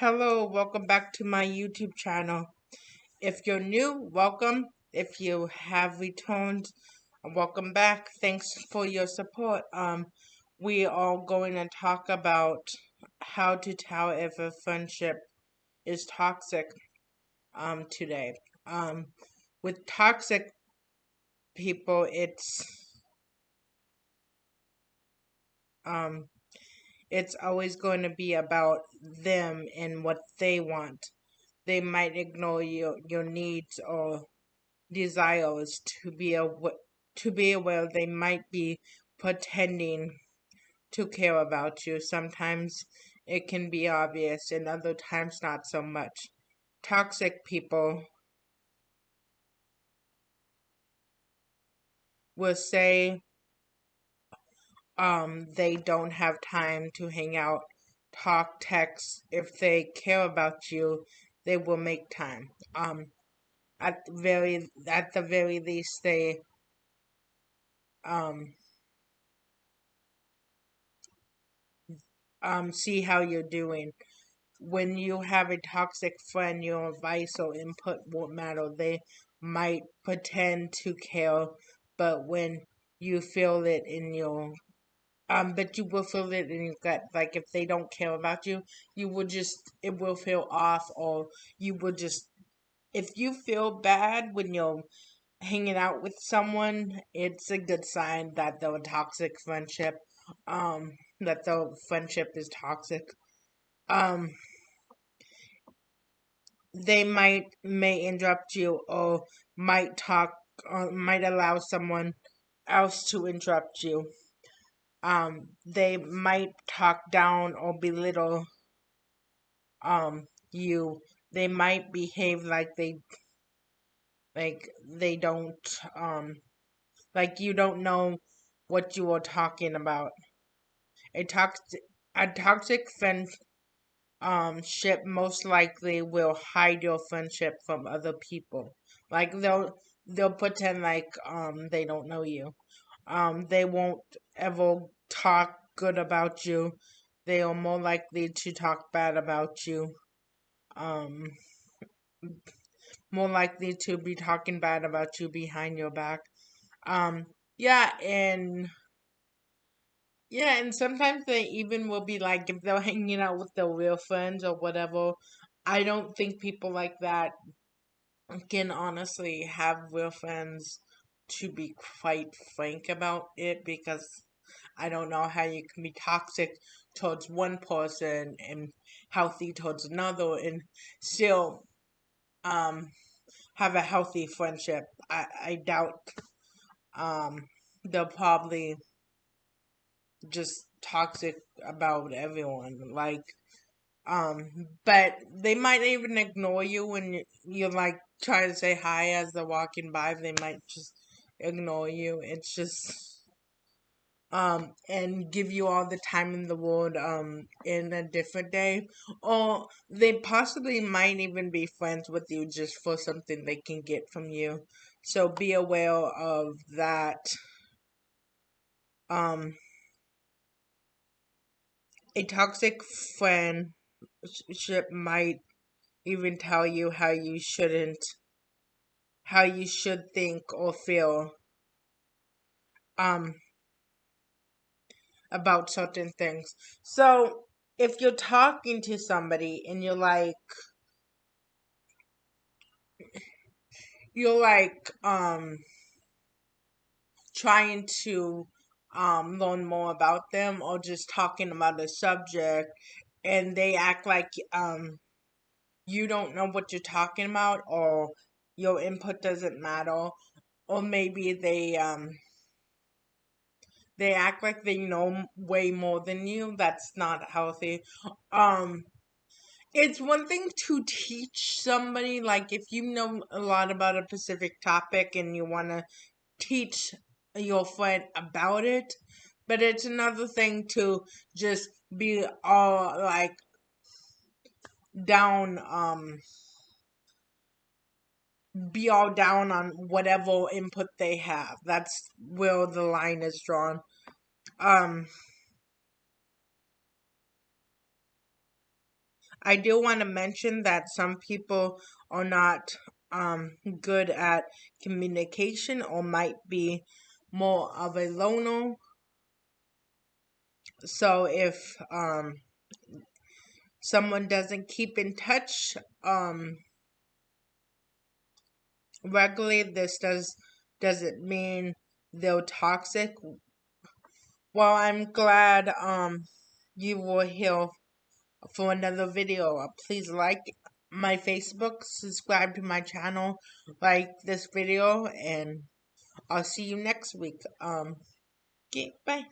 Hello, welcome back to my YouTube channel. If you're new, welcome. If you have returned, welcome back. Thanks for your support. We are going to talk about how to tell if a friendship is toxic today. With toxic people, um it's always going to be about them and what they want. They might ignore your needs or desires to be aware. They might be pretending to care about you. Sometimes it can be obvious, and other times not so much. Toxic people will say they don't have time to hang out, talk, text. If they care about you, they will make time. At the very least, they um see how you're doing. When you have a toxic friend, your advice or input won't matter. They might pretend to care, but when you feel it in your but you will feel it in your gut. Like if they don't care about you, you will just it will feel off, or you will just if you feel bad when you're hanging out with someone, it's a good sign that the toxic friendship, that the friendship is toxic. Um, they may interrupt you or might talk or might allow someone else to interrupt you. They might talk down or belittle you. They might behave like they don't like you don't know what you are talking about. A toxic a toxic friendship most likely will hide your friendship from other people. Like they'll pretend like they don't know you. They won't ever talk good about you. They are more likely to talk bad about you. Um, More likely to be talking bad about you behind your back. Um, yeah, and yeah, and sometimes they even will be like, if they're hanging out with their real friends or whatever, I don't think people like that can honestly have real friends, to be quite frank about it, because I don't know how you can be toxic towards one person and healthy towards another and still um have a healthy friendship. I doubt they'll probably just toxic about everyone. Like but they might even ignore you when you're like trying to say hi as they're walking by. They might just ignore you. It's just and give you all the time in the world in a different day, or they possibly might even be friends with you just for something they can get from you. So be aware of that. um a toxic friendship might even tell you how you should think or feel um about certain things. So if you're talking to somebody and you're like trying to learn more about them, or just talking about a subject, and they act like you don't know what you're talking about, or your input doesn't matter, or maybe they act like they know way more than you. That's not healthy. Um, it's one thing to teach somebody, like if you know a lot about a specific topic and you want to teach your friend about it, but it's another thing to just be all like down, be all down on whatever input they have. That's where the line is drawn. Um, I do want to mention that some people are not good at communication or might be more of a loner. So if someone doesn't keep in touch regularly, this doesn't mean they're toxic. Well, I'm glad you were here for another video. Please like my Facebook, subscribe to my channel, like this video, and I'll see you next week. Okay, bye.